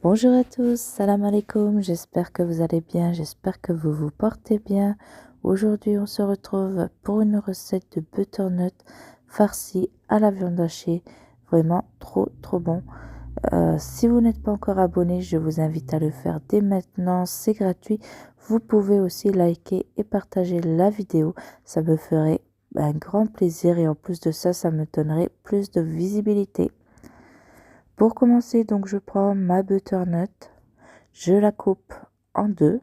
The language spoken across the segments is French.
Bonjour à tous, salam alaikum, j'espère que vous allez bien, j'espère que vous vous portez bien. Aujourd'hui on se retrouve pour une recette de butternut farci à la viande hachée, vraiment trop bon. Si vous n'êtes pas encore abonné, je vous invite à le faire dès maintenant, c'est gratuit. Vous pouvez aussi liker et partager la vidéo, ça me ferait un grand plaisir et en plus de ça, ça me donnerait plus de visibilité. Pour commencer, donc je prends ma butternut, je la coupe en deux.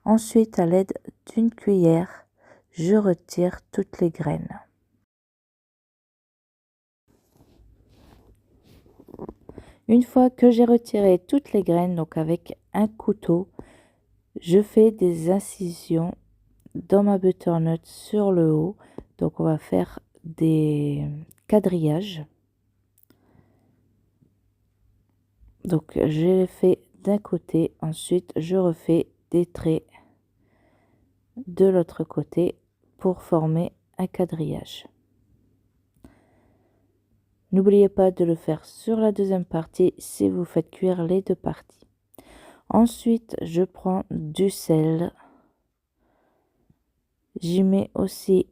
Ensuite, à l'aide d'une cuillère, je retire toutes les graines. Une fois que j'ai retiré toutes les graines, donc avec un couteau, je fais des incisions dans ma butternut sur le haut. Donc on va faire des quadrillages. Donc je les fais d'un côté, ensuite je refais des traits de l'autre côté pour former un quadrillage. N'oubliez pas de le faire sur la deuxième partie si vous faites cuire les deux parties. Ensuite, je prends du sel. J'y mets aussi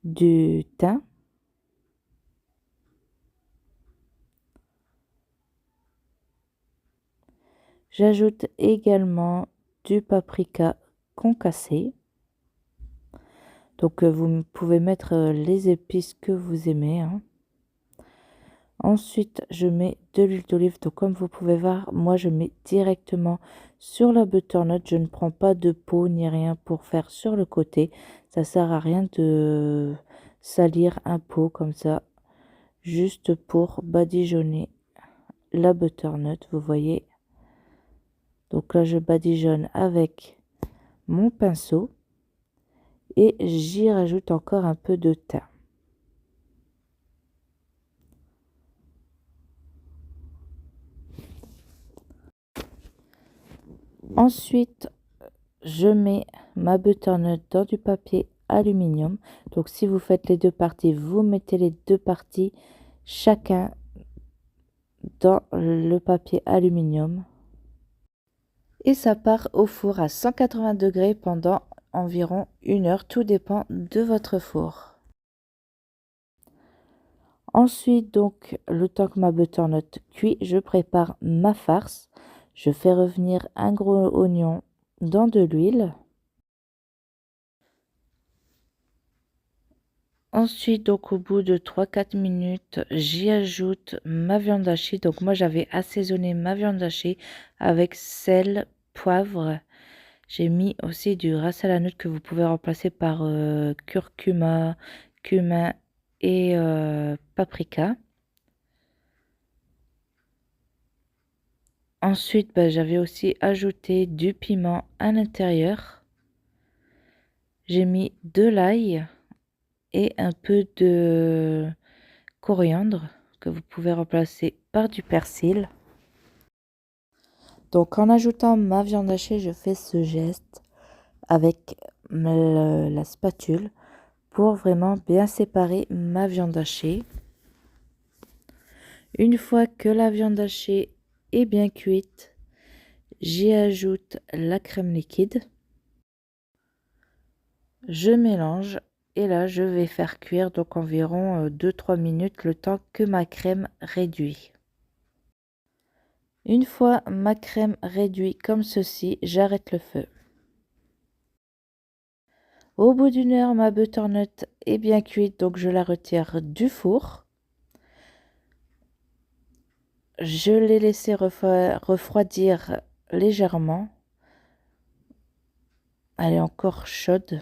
du thym. J'ajoute également du paprika concassé. Donc vous pouvez mettre les épices que vous aimez, hein. Ensuite, je mets de l'huile d'olive. Donc comme vous pouvez voir, moi je mets directement sur la butternut. Je ne prends pas de peau ni rien pour faire sur le côté. Ça sert à rien de salir un pot comme ça. Juste pour badigeonner la butternut, vous voyez. Donc là, je badigeonne avec mon pinceau. Et j'y rajoute encore un peu de thym. Ensuite, je mets ma butternut dans du papier aluminium. Donc si vous faites les deux parties, vous mettez les deux parties chacun dans le papier aluminium. Et ça part au four à 180 degrés pendant environ 1 heure. Tout dépend de votre four. Ensuite, donc, le temps que ma butternut cuit, je prépare ma farce. Je fais revenir un gros oignon dans de l'huile. Ensuite, donc au bout de 3-4 minutes, j'y ajoute ma viande hachée. Donc moi, j'avais assaisonné ma viande hachée avec sel, poivre. J'ai mis aussi du ras el hanout que vous pouvez remplacer par curcuma, cumin et paprika. Ensuite, j'avais aussi ajouté du piment à l'intérieur. J'ai mis de l'ail et un peu de coriandre que vous pouvez remplacer par du persil. Donc en ajoutant ma viande hachée, je fais ce geste avec la spatule pour vraiment bien séparer ma viande hachée. Une fois que la viande hachée est bien cuite, j'y ajoute la crème liquide. Je mélange et là je vais faire cuire donc environ 2-3 minutes le temps que ma crème réduit. Une fois ma crème réduite comme ceci, j'arrête le feu. Au bout d'1 heure, ma butternut est bien cuite, donc je la retire du four. Je l'ai laissée refroidir légèrement. Elle est encore chaude.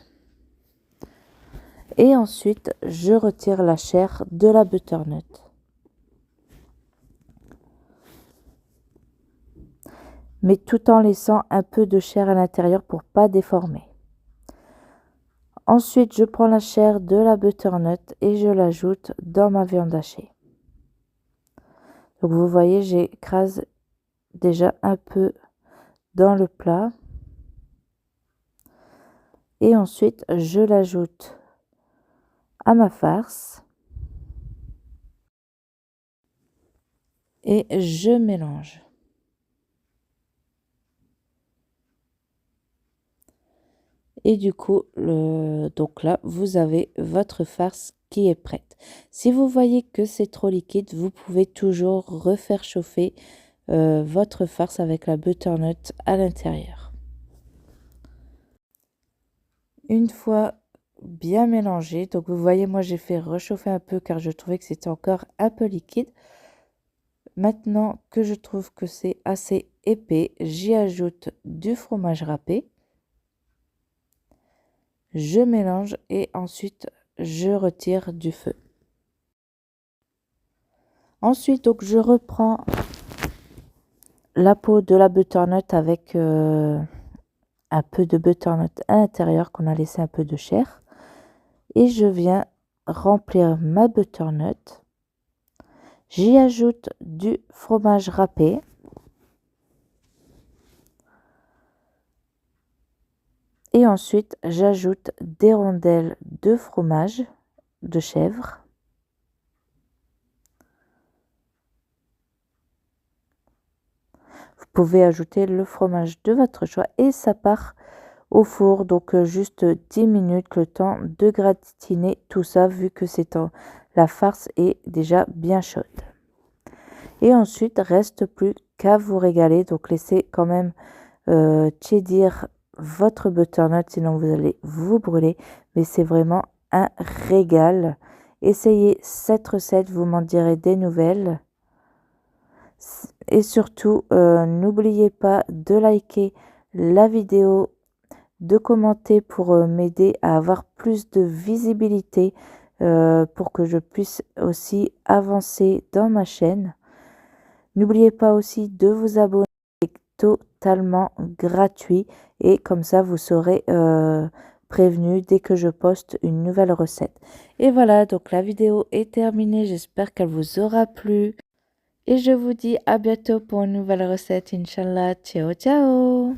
Et ensuite, je retire la chair de la butternut. Mais tout en laissant un peu de chair à l'intérieur pour pas déformer. Ensuite, je prends la chair de la butternut et je l'ajoute dans ma viande hachée. Donc vous voyez, j'écrase déjà un peu dans le plat. Et ensuite, je l'ajoute à ma farce. et je mélange. Et du coup, donc là, vous avez votre farce qui est prête. Si vous voyez que c'est trop liquide, vous pouvez toujours refaire chauffer votre farce avec la butternut à l'intérieur. Une fois bien mélangé, donc vous voyez, moi j'ai fait réchauffer un peu car je trouvais que c'était encore un peu liquide. Maintenant que je trouve que c'est assez épais, j'y ajoute du fromage râpé. Je mélange et ensuite je retire du feu. Ensuite, donc je reprends la peau de la butternut avec un peu de butternut à l'intérieur qu'on a laissé un peu de chair. Et je viens remplir ma butternut. J'y ajoute du fromage râpé. Et ensuite, j'ajoute des rondelles de fromage de chèvre. Vous pouvez ajouter le fromage de votre choix et ça part au four. Donc juste 10 minutes, le temps de gratiner tout ça vu que la farce est déjà bien chaude. Et ensuite, reste plus qu'à vous régaler. Donc laissez quand même tiédir votre butternut, sinon vous allez vous brûler. Mais c'est vraiment un régal. Essayez cette recette, vous m'en direz des nouvelles. Et surtout, n'oubliez pas de liker la vidéo, de commenter pour m'aider à avoir plus de visibilité pour que je puisse aussi avancer dans ma chaîne. N'oubliez pas aussi de vous abonner, c'est totalement gratuit et comme ça vous serez prévenu dès que je poste une nouvelle recette. Et voilà, donc la vidéo est terminée, j'espère qu'elle vous aura plu. Et je vous dis à bientôt pour une nouvelle recette, Inch'Allah. Ciao, ciao!